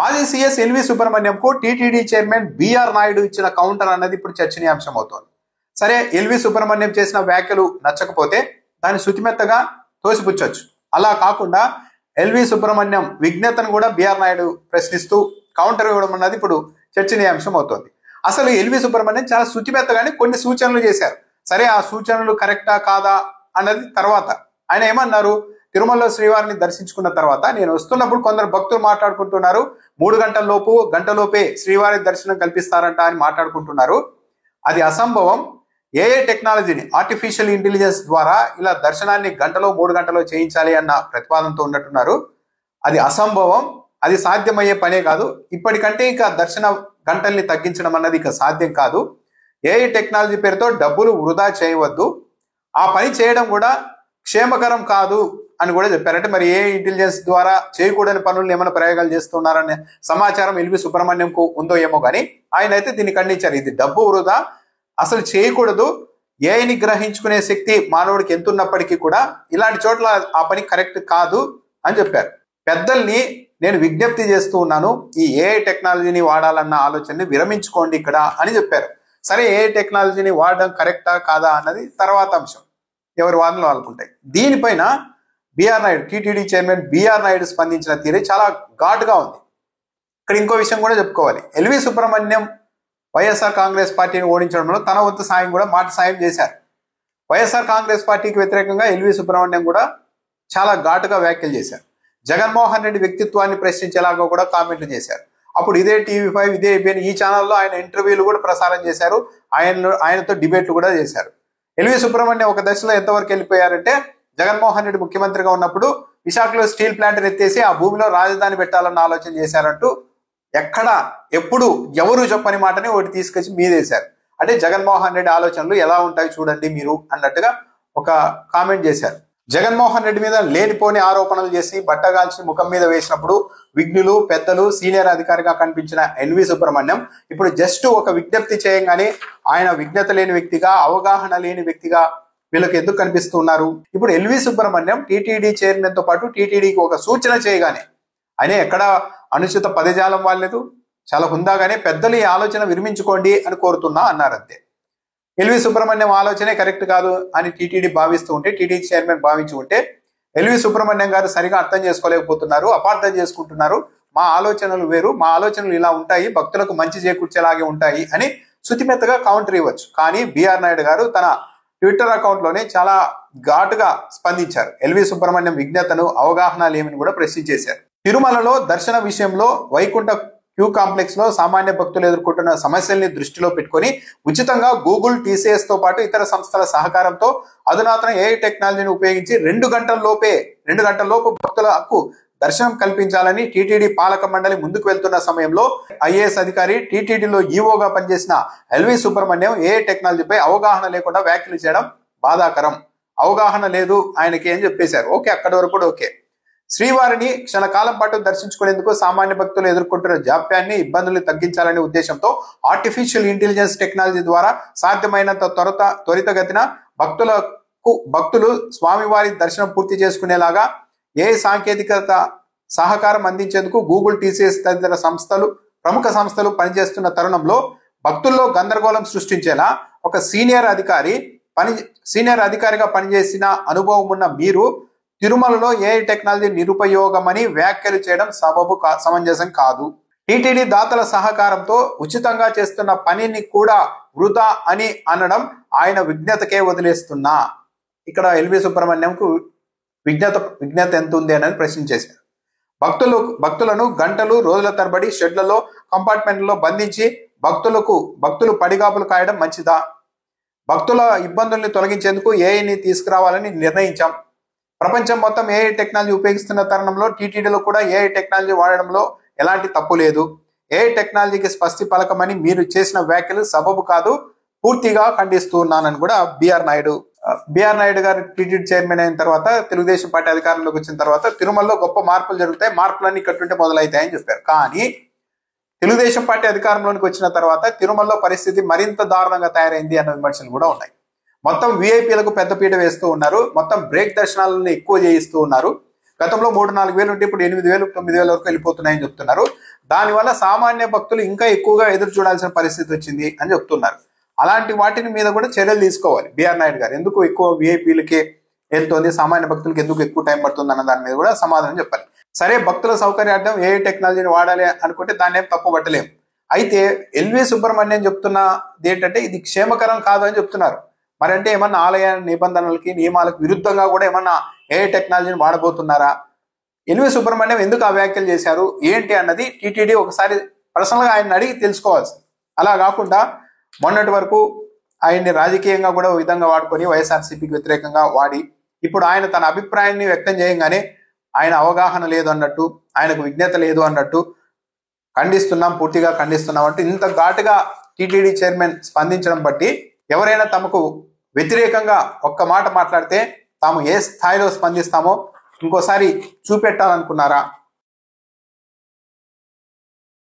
మాజీ CS LV సుబ్రహ్మణ్యంకు TTD chairman BR Naidu ఇచ్చిన కౌంటర్ అన్నది ఇప్పుడు చర్చనీయాంశం అవుతోంది. సరే, ఎల్వి సుబ్రహ్మణ్యం చేసిన వ్యాఖ్యలు నచ్చకపోతే దాన్ని శుతిమెత్తగా తోసిపుచ్చొచ్చు. అలా కాకుండా ఎల్వి సుబ్రహ్మణ్యం విజ్ఞతను కూడా బిఆర్ నాయుడు ప్రశ్నిస్తూ కౌంటర్ ఇవ్వడం అన్నది ఇప్పుడు చర్చనీయాంశం అవుతోంది. అసలు ఎల్వి సుబ్రహ్మణ్యం చాలా శుతిమెత్తగానే కొన్ని సూచనలు చేశారు. సరే, ఆ సూచనలు కరెక్టా కాదా అన్నది తర్వాత. ఆయన ఏమన్నారు, తిరుమలలో శ్రీవారిని దర్శించుకున్న తర్వాత నేను వస్తున్నప్పుడు కొందరు భక్తులు మాట్లాడుకుంటున్నారు, 3 గంటలోపే శ్రీవారి దర్శనం కల్పిస్తారంట అని మాట్లాడుకుంటున్నారు. అది అసంభవం. ఏఐ టెక్నాలజీని ఆర్టిఫిషియల్ ఇంటెలిజెన్స్ ద్వారా ఇలా దర్శనాన్ని 3 గంటలో చేయించాలి అన్న ప్రతిపాదనతో ఉన్నట్టున్నారు. అది అసంభవం, అది సాధ్యమయ్యే పనే కాదు. ఇప్పటికంటే ఇక దర్శన గంటల్ని తగ్గించడం అన్నది ఇక సాధ్యం కాదు. ఏఐ టెక్నాలజీ పేరుతో డబ్బులు వృధా చేయవద్దు, ఆ పని చేయడం కూడా క్షేమకరం కాదు అని కూడా చెప్పారు. అంటే మరి ఏ ఇంటెలిజెన్స్ ద్వారా చేయకూడని పనులను ఏమైనా ప్రయోగాలు చేస్తున్నారనే సమాచారం ఎల్వి సుబ్రహ్మణ్యంకు ఉందో ఏమో కానీ ఆయన అయితే దీన్ని ఖండించారు. ఇది డబ్బు వృధా, అసలు చేయకూడదు. ఏఐని గ్రహించుకునే శక్తి మానవుడికి ఎంత ఉన్నప్పటికీ కూడా ఇలాంటి చోట్ల ఆ పని కరెక్ట్ కాదు అని చెప్పారు. పెద్దల్ని నేను విజ్ఞప్తి చేస్తూ ఉన్నాను, ఈ ఏఐ టెక్నాలజీని వాడాలన్న ఆలోచనని విరమించుకోండి ఇక్కడ అని చెప్పారు. సరే, ఏఐ టెక్నాలజీని వాడడం కరెక్టా కాదా అన్నది తర్వాత అంశం, ఎవరి వాదనలు వాళ్ళకుంటాయి. దీనిపైన BR Naidu, TTD chairman BR Naidu స్పందించిన తీరే చాలా ఘాటుగా ఉంది. ఇక్కడ ఇంకో విషయం కూడా చెప్పుకోవాలి. ఎల్వి సుబ్రహ్మణ్యం వైఎస్ఆర్ కాంగ్రెస్ పార్టీని ఓడించడంలో తన వంతు సాయం కూడా మాట సాయం చేశారు. వైఎస్ఆర్ కాంగ్రెస్ పార్టీకి వ్యతిరేకంగా ఎల్వి సుబ్రహ్మణ్యం కూడా చాలా ఘాటుగా వ్యాఖ్యలు చేశారు. జగన్మోహన్ రెడ్డి వ్యక్తిత్వాన్ని ప్రశ్నించేలాగా కూడా కామెంట్లు చేశారు. అప్పుడు ఇదే టీవీ5, ఇదే ఏబిఎన్, ఈ ఛానల్లో ఆయన ఇంటర్వ్యూలు కూడా ప్రసారం చేశారు. ఆయనతో డిబేట్లు కూడా చేశారు. ఎల్వి సుబ్రహ్మణ్యం ఒక దశలో ఎంతవరకు వెళ్ళిపోయారంటే, జగన్మోహన్ రెడ్డి ముఖ్యమంత్రిగా ఉన్నప్పుడు విశాఖలో స్టీల్ ప్లాంట్ ఎత్తేసి ఆ భూమిలో రాజధాని పెట్టాలన్న ఆలోచన చేశారంటూ ఎక్కడ ఎప్పుడు ఎవరు చెప్పని మాటని ఒకటి తీసుకొచ్చి మీదేశారు. అంటే జగన్మోహన్ రెడ్డి ఆలోచనలు ఎలా ఉంటాయి చూడండి మీరు అన్నట్టుగా ఒక కామెంట్ చేశారు. జగన్మోహన్ రెడ్డి మీద లేనిపోని ఆరోపణలు చేసి బట్టగాల్చి ముఖం మీద వేసినప్పుడు విఘ్నులు, పెద్దలు, సీనియర్ అధికారిగా కనిపించిన ఎల్వి సుబ్రహ్మణ్యం ఇప్పుడు జస్ట్ ఒక విజ్ఞప్తి చేయగానే ఆయన విజ్ఞత లేని వ్యక్తిగా, అవగాహన లేని వ్యక్తిగా వీళ్ళకి ఎందుకు కనిపిస్తున్నారు? ఇప్పుడు ఎల్వి సుబ్రహ్మణ్యం టీటీడీ చైర్మన్ తో పాటు టీటీడీకి ఒక సూచన చేయగానే ఆయన ఎక్కడ అనుచిత పదజాలం వాడలేదు, చాలా హుందాగానే పెద్దలు ఈ ఆలోచన విరమించుకోండి అని కోరుతున్నా అన్నారు. అంతే. ఎల్వి సుబ్రహ్మణ్యం ఆలోచనే కరెక్ట్ కాదు అని టీటీడీ భావిస్తూ ఉంటే, టీటీడీ చైర్మన్ భావించి ఉంటే, ఎల్వి సుబ్రహ్మణ్యం గారు సరిగా అర్థం చేసుకోలేకపోతున్నారు, అపార్థం చేసుకుంటున్నారు, మా ఆలోచనలు వేరు, మా ఆలోచనలు ఇలా ఉంటాయి, భక్తులకు మంచి చేకూర్చేలాగే ఉంటాయి అని శుతిమెత్తగా కౌంటర్ ఇవ్వచ్చు. కానీ బిఆర్ నాయుడు గారు తన ట్విట్టర్ అకౌంట్ లోనే చాలా ఘాటుగా స్పందించారు. ఎల్వి సుబ్రహ్మణ్యం విజ్ఞతను, అవగాహన లేమని కూడా ప్రశ్నించేశారు. తిరుమలలో దర్శన విషయంలో వైకుంఠ క్యూ కాంప్లెక్స్ లో సామాన్య భక్తులు ఎదుర్కొంటున్న సమస్యల్ని దృష్టిలో పెట్టుకుని ఉచితంగా గూగుల్, టీసీఎస్ తో పాటు ఇతర సంస్థల సహకారంతో అధునాతన ఏఐ టెక్నాలజీని ఉపయోగించి 2 గంటల్లోపు భక్తులకు దర్శనం కల్పించాలని టీటీడీ పాలక మండలి ముందుకు వెళ్తున్న సమయంలో ఐఏఎస్ అధికారి, టీటీడీలో ఈవోగా పనిచేసిన ఎల్వి సుబ్రహ్మణ్యం ఏఐ టెక్నాలజీపై అవగాహన లేకుండా వ్యాఖ్యలు చేయడం బాధాకరం. అవగాహన లేదు ఆయనకి అని చెప్పేశారు. ఓకే, అక్కడి వరకు కూడా ఓకే. శ్రీవారిని క్షణకాలం పాటు దర్శించుకునేందుకు సామాన్య భక్తులు ఎదుర్కొంటున్న జాప్యాన్ని, ఇబ్బందుల్ని తగ్గించాలనే ఉద్దేశంతో ఆర్టిఫిషియల్ ఇంటెలిజెన్స్ టెక్నాలజీ ద్వారా సాధ్యమైనంత త్వరితగతిన భక్తులు స్వామివారి దర్శనం పూర్తి చేసుకునేలాగా ఏ సాంకేతికత సహకారం అందించేందుకు గూగుల్, టీసీఎస్ తదితర ప్రముఖ సంస్థలు పనిచేస్తున్న తరుణంలో భక్తుల్లో గందరగోళం సృష్టించేలా ఒక సీనియర్ అధికారిగా పనిచేసిన అనుభవం ఉన్న మీరు తిరుమలలో ఏఐ టెక్నాలజీ నిరుపయోగమని వ్యాఖ్యలు చేయడం సమంజసం కాదు. టీటీడీ దాతల సహకారంతో ఉచితంగా చేస్తున్న పనిని కూడా వృధా అని అనడం ఆయన విజ్ఞతకే వదిలేస్తున్నా. ఇక్కడ ఎల్వి సుబ్రహ్మణ్యంకు విజ్ఞత ఎంత ఉంది అని ప్రశ్నించేశారు. భక్తులను గంటలు, రోజుల తరబడి షెడ్లలో, కంపార్ట్మెంట్లలో బంధించి భక్తులు పడిగాపులు కాయడం మంచిదా? భక్తుల ఇబ్బందుల్ని తొలగించేందుకు ఏఐని తీసుకురావాలని నిర్ణయించాం. ప్రపంచం మొత్తం ఏఐ టెక్నాలజీ ఉపయోగిస్తున్న తరుణంలో టీటీడీలో కూడా ఏఐ టెక్నాలజీ వాడడంలో ఎలాంటి తప్పు లేదు. ఏఐ టెక్నాలజీకి స్పష్టి పలకమని మీరు చేసిన వ్యాఖ్యలు సబబు కాదు, పూర్తిగా ఖండిస్తున్నానని కూడా బిఆర్ నాయుడు గారు టీటీడీ చైర్మన్ అయిన తర్వాత, తెలుగుదేశం పార్టీ అధికారంలోకి వచ్చిన తర్వాత తిరుమలలో గొప్ప మార్పులు జరుగుతాయి, మార్పులన్నీ ఇక్కడుంటే మొదలవుతాయని చెప్పారు. కానీ తెలుగుదేశం పార్టీ అధికారంలోకి వచ్చిన తర్వాత తిరుమలలో పరిస్థితి మరింత దారుణంగా తయారైంది అన్న విమర్శలు కూడా ఉన్నాయి. మొత్తం విఐపీలకు పెద్దపీట వేస్తూ ఉన్నారు, మొత్తం బ్రేక్ దర్శనాలను ఎక్కువ చేయిస్తూ ఉన్నారు. గతంలో 3-4 వేలు ఉంటే ఇప్పుడు 8,000 9,000 వరకు వెళ్ళిపోతున్నాయని చెప్తున్నారు. దానివల్ల సామాన్య భక్తులు ఇంకా ఎక్కువగా ఎదురు చూడాల్సిన పరిస్థితి వచ్చింది అని చెప్తున్నారు. అలాంటి వాటిని మీద కూడా చర్యలు తీసుకోవాలి బిఆర్ నాయుడు గారు. ఎందుకు ఎక్కువ విఐపీలకే వెళ్తోంది, సామాన్య భక్తులకు ఎందుకు ఎక్కువ టైం పడుతుంది అన్న దాని మీద కూడా సమాధానం చెప్పాలి. సరే, భక్తుల సౌకర్యార్థం ఏ టెక్నాలజీని వాడాలి అనుకుంటే దాన్ని ఏం తప్పు పట్టలేం. అయితే ఎల్వి సుబ్రహ్మణ్యం చెప్తున్నది ఏంటంటే ఇది క్షేమకరం కాదు అని చెప్తున్నారు. మరి అంటే ఏమన్నా ఆలయ నిబంధనలకి నియమాలకు విరుద్ధంగా కూడా ఏమన్నా ఏ టెక్నాలజీని వాడబోతున్నారా? ఎల్వి సుబ్రహ్మణ్యం ఎందుకు ఆ వ్యాఖ్యలు చేశారు ఏంటి అన్నది టీటీడీ ఒకసారి పర్సనల్ గా ఆయన అడిగి తెలుసుకోవాల్సి. అలా కాకుండా మొన్నటి వరకు ఆయన్ని రాజకీయంగా కూడా ఓ విధంగా వాడుకొని వైఎస్ఆర్సీపీకి వ్యతిరేకంగా వాడి ఇప్పుడు ఆయన తన అభిప్రాయాన్ని వ్యక్తం చేయగానే ఆయన అవగాహన లేదు అన్నట్టు, ఆయనకు విజ్ఞత లేదు అన్నట్టు ఖండిస్తున్నాం, పూర్తిగా ఖండిస్తున్నాం అంటూ ఇంత ఘాటుగా టీటీడీ చైర్మన్ స్పందించడం బట్టి ఎవరైనా తమకు వ్యతిరేకంగా ఒక్క మాట మాట్లాడితే తాము ఏ స్థాయిలో స్పందిస్తామో ఇంకోసారి చూపెట్టాలనుకున్నారా?